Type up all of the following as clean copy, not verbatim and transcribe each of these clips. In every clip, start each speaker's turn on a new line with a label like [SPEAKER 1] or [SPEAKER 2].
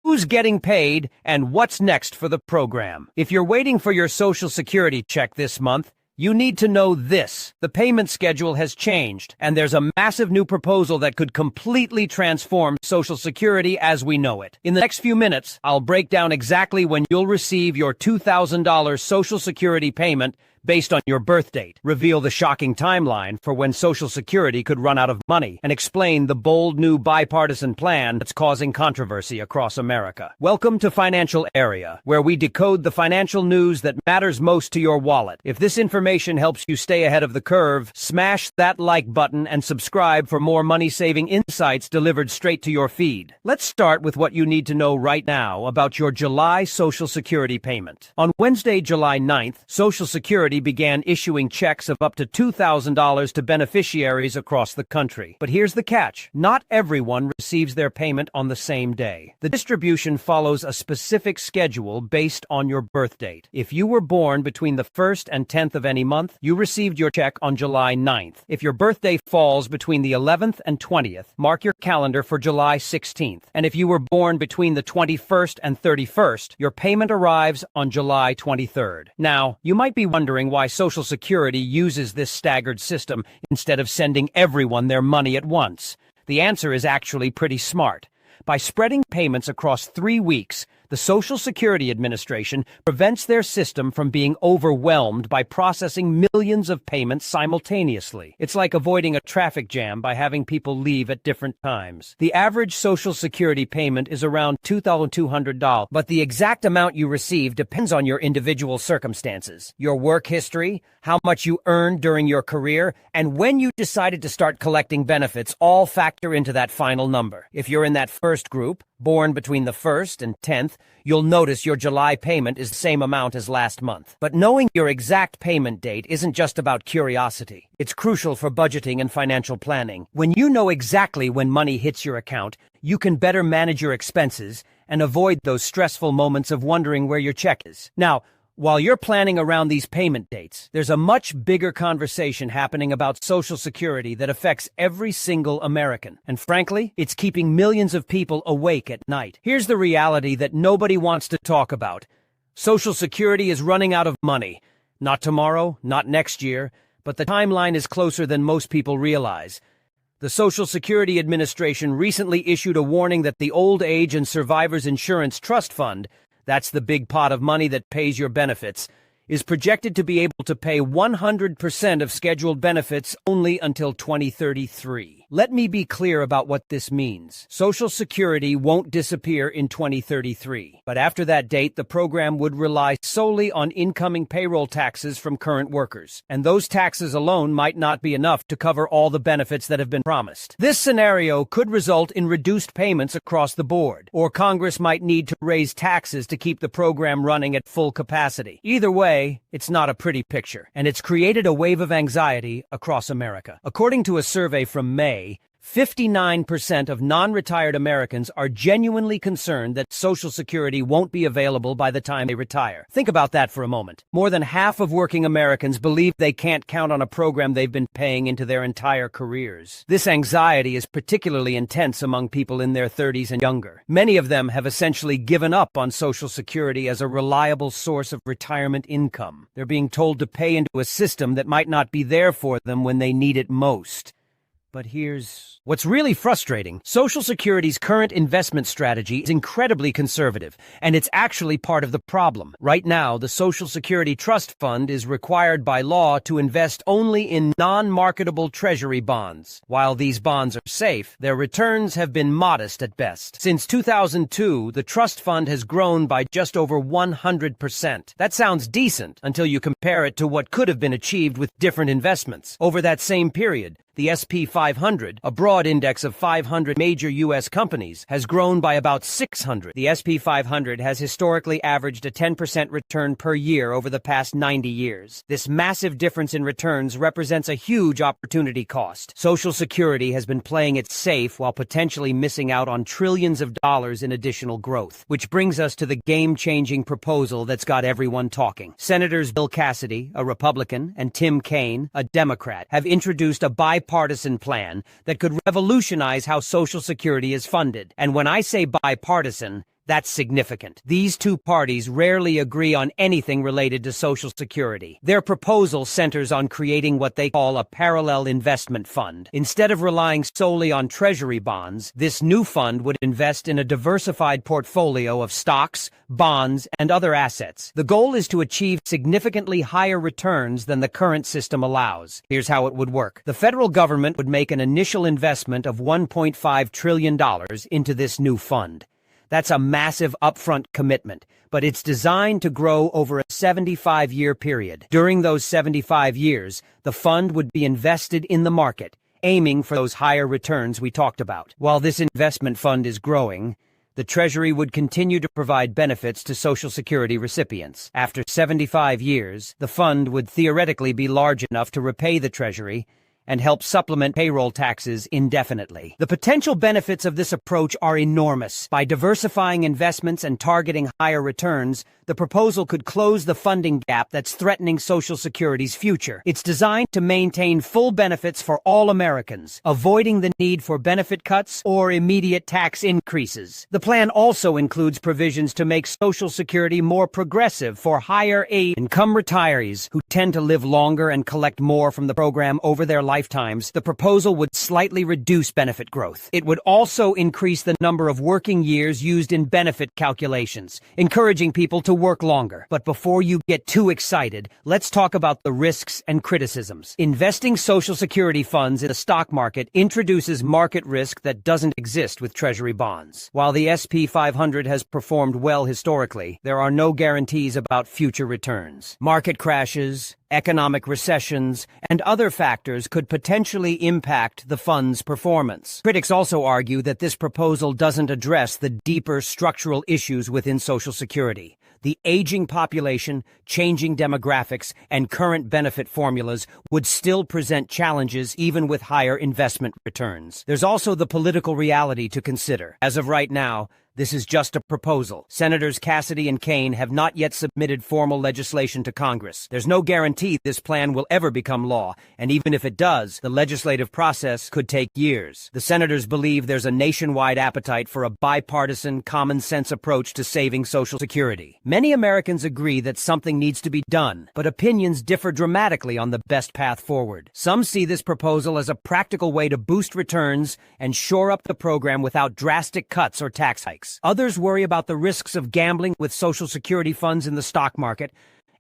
[SPEAKER 1] who's getting paid, and what's next for the program. If you're waiting for your Social Security check this month, you need to know this. The payment schedule has changed, and there's a massive new proposal that could completely transform Social Security as we know it. In the next few minutes, I'll break down exactly when you'll receive your $2,000 Social Security payment based on your birth date, reveal the shocking timeline for when Social Security could run out of money, and explain the bold new bipartisan plan that's causing controversy across America. Welcome to Financial Area, where we decode the financial news that matters most to your wallet. If this information helps you stay ahead of the curve, smash that like button and subscribe for more money-saving insights delivered straight to your feed. Let's start with what you need to know right now about your July Social Security payment. On Wednesday, July 9th, Social Security began issuing checks of up to $2,000 to beneficiaries across the country. But here's the catch. Not everyone receives their payment on the same day. The distribution follows a specific schedule based on your birth date. If you were born between the 1st and 10th of any month, you received your check on July 9th. If your birthday falls between the 11th and 20th, mark your calendar for July 16th. And if you were born between the 21st and 31st, your payment arrives on July 23rd. Now, you might be wondering why Social Security uses this staggered system instead of sending everyone their money at once. The answer is actually pretty smart. By spreading payments across 3 weeks, the Social Security Administration prevents their system from being overwhelmed by processing millions of payments simultaneously. It's like avoiding a traffic jam by having people leave at different times. The average Social Security payment is around $2,200, but the exact amount you receive depends on your individual circumstances, your work history, how much you earned during your career, and when you decided to start collecting benefits all factor into that final number. If you're in that first group, born between the 1st and 10th, you'll notice your July payment is the same amount as last month. But knowing your exact payment date isn't just about curiosity. It's crucial for budgeting and financial planning. When you know exactly when money hits your account, you can better manage your expenses and avoid those stressful moments of wondering where your check is. Now, while you're planning around these payment dates, there's a much bigger conversation happening about Social Security that affects every single American. And frankly, it's keeping millions of people awake at night. Here's the reality that nobody wants to talk about. Social Security is running out of money. Not tomorrow, not next year, but the timeline is closer than most people realize. The Social Security Administration recently issued a warning that the Old Age and Survivors Insurance Trust Fund, that's the big pot of money that pays your benefits, is projected to be able to pay 100% of scheduled benefits only until 2033. Let me be clear about what this means. Social Security won't disappear in 2033, but after that date, the program would rely solely on incoming payroll taxes from current workers, and those taxes alone might not be enough to cover all the benefits that have been promised. This scenario could result in reduced payments across the board, or Congress might need to raise taxes to keep the program running at full capacity. Either way, it's not a pretty picture, and it's created a wave of anxiety across America. According to a survey from May, 59% of non-retired Americans are genuinely concerned that Social Security won't be available by the time they retire. Think about that for a moment. More than half of working Americans believe they can't count on a program they've been paying into their entire careers. This anxiety is particularly intense among people in their 30s and younger. Many of them have essentially given up on Social Security as a reliable source of retirement income. They're being told to pay into a system that might not be there for them when they need it most. But here's what's really frustrating. Social Security's current investment strategy is incredibly conservative, and it's actually part of the problem. Right now, the Social Security Trust Fund is required by law to invest only in non-marketable treasury bonds. While these bonds are safe, their returns have been modest at best. Since 2002, the trust fund has grown by just over 100%. That sounds decent until you compare it to what could have been achieved with different investments. Over that same period, the S&P 500, a broad index of 500 major U.S. companies, has grown by about 600. The S&P 500 has historically averaged a 10% return per year over the past 90 years. This massive difference in returns represents a huge opportunity cost. Social Security has been playing it safe while potentially missing out on trillions of dollars in additional growth. Which brings us to the game-changing proposal that's got everyone talking. Senators Bill Cassidy, a Republican, and Tim Kaine, a Democrat, have introduced a bipartisan plan that could revolutionize how Social Security is funded. And when I say bipartisan, That's significant. These two parties rarely agree on anything related to Social Security. Their proposal centers on creating what they call a parallel investment fund. Instead of relying solely on Treasury bonds, this new fund would invest in a diversified portfolio of stocks, bonds, and other assets. The goal is to achieve significantly higher returns than the current system allows. Here's how it would work. The federal government would make an initial investment of $1.5 trillion into this new fund. That's a massive upfront commitment, but it's designed to grow over a 75-year period. During those 75 years, the fund would be invested in the market, aiming for those higher returns we talked about. While this investment fund is growing, the Treasury would continue to provide benefits to Social Security recipients. After 75 years, the fund would theoretically be large enough to repay the Treasury and help supplement payroll taxes indefinitely. The potential benefits of this approach are enormous. By diversifying investments and targeting higher returns, the proposal could close the funding gap that's threatening Social Security's future. It's designed to maintain full benefits for all Americans, avoiding the need for benefit cuts or immediate tax increases. The plan also includes provisions to make Social Security more progressive for higher income retirees who tend to live longer and collect more from the program over their lifetimes. The proposal would slightly reduce benefit growth. It would also increase the number of working years used in benefit calculations, encouraging people to work longer. But before you get too excited, let's talk about the risks and criticisms. Investing Social Security funds in the stock market introduces market risk that doesn't exist with Treasury bonds. While the S&P 500 has performed well historically, there are no guarantees about future returns. Market crashes, economic recessions, and other factors could potentially impact the fund's performance. Critics also argue that this proposal doesn't address the deeper structural issues within Social Security. The aging population, changing demographics, and current benefit formulas would still present challenges even with higher investment returns. There's also the political reality to consider. As of right now, this is just a proposal. Senators Cassidy and Kaine have not yet submitted formal legislation to Congress. There's no guarantee this plan will ever become law, and even if it does, the legislative process could take years. The senators believe there's a nationwide appetite for a bipartisan, common-sense approach to saving Social Security. Many Americans agree that something needs to be done, but opinions differ dramatically on the best path forward. Some see this proposal as a practical way to boost returns and shore up the program without drastic cuts or tax hikes. Others worry about the risks of gambling with Social Security funds in the stock market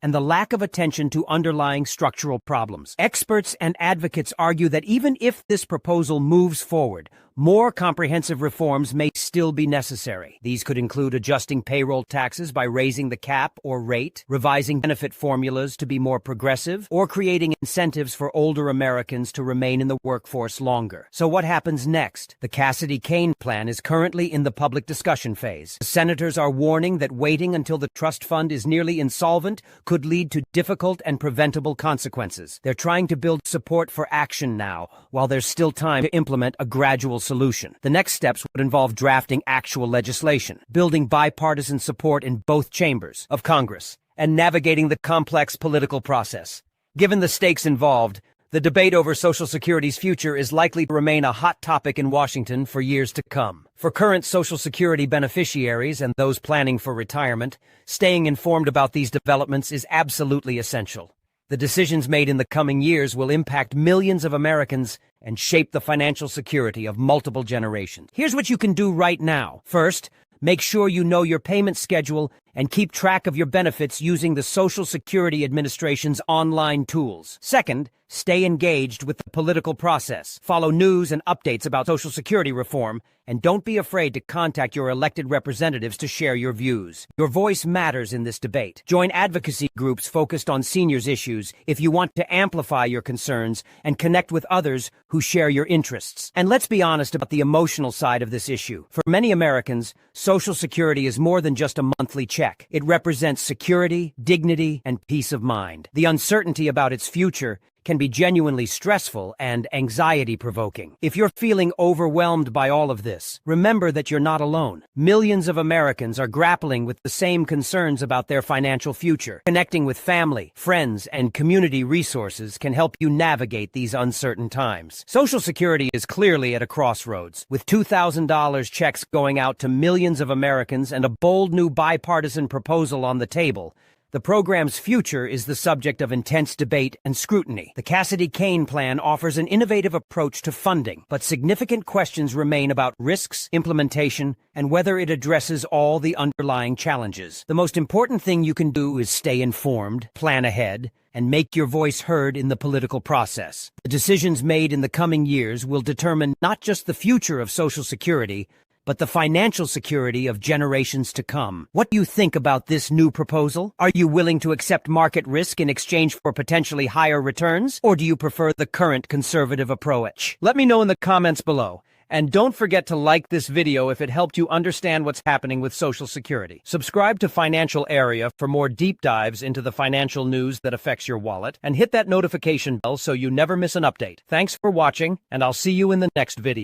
[SPEAKER 1] and the lack of attention to underlying structural problems. Experts and advocates argue that even if this proposal moves forward, more comprehensive reforms may still be necessary. These could include adjusting payroll taxes by raising the cap or rate, revising benefit formulas to be more progressive, or creating incentives for older Americans to remain in the workforce longer. So what happens next? The Cassidy-Kaine plan is currently in the public discussion phase. The senators are warning that waiting until the trust fund is nearly insolvent could lead to difficult and preventable consequences. They're trying to build support for action now, while there's still time to implement a gradual solution. The next steps would involve drafting actual legislation, building bipartisan support in both chambers of Congress, and navigating the complex political process. Given the stakes involved, the debate over Social Security's future is likely to remain a hot topic in Washington for years to come. For current Social Security beneficiaries and those planning for retirement, staying informed about these developments is absolutely essential. The decisions made in the coming years will impact millions of Americans and shape the financial security of multiple generations. Here's what you can do right now. First, make sure you know your payment schedule and keep track of your benefits using the Social Security Administration's online tools. Second, stay engaged with the political process. Follow news and updates about Social Security reform, and don't be afraid to contact your elected representatives to share your views. Your voice matters in this debate. Join advocacy groups focused on seniors' issues if you want to amplify your concerns and connect with others who share your interests. And let's be honest about the emotional side of this issue. For many Americans, Social Security is more than just a monthly check. It represents security, dignity, and peace of mind. The uncertainty about its future can be genuinely stressful and anxiety-provoking. If you're feeling overwhelmed by all of this, remember that you're not alone. Millions of Americans are grappling with the same concerns about their financial future. Connecting with family, friends, and community resources can help you navigate these uncertain times. Social Security is clearly at a crossroads, with $2,000 checks going out to millions of Americans and a bold new bipartisan proposal on the table. The program's future is the subject of intense debate and scrutiny. The Cassidy-Kaine plan offers an innovative approach to funding, but significant questions remain about risks, implementation, and whether it addresses all the underlying challenges. The most important thing you can do is stay informed, plan ahead, and make your voice heard in the political process. The decisions made in the coming years will determine not just the future of Social Security, but the financial security of generations to come. What do you think about this new proposal? Are you willing to accept market risk in exchange for potentially higher returns? Or do you prefer the current conservative approach? Let me know in the comments below. And don't forget to like this video if it helped you understand what's happening with Social Security. Subscribe to Financial Area for more deep dives into the financial news that affects your wallet, and hit that notification bell so you never miss an update. Thanks for watching, and I'll see you in the next video.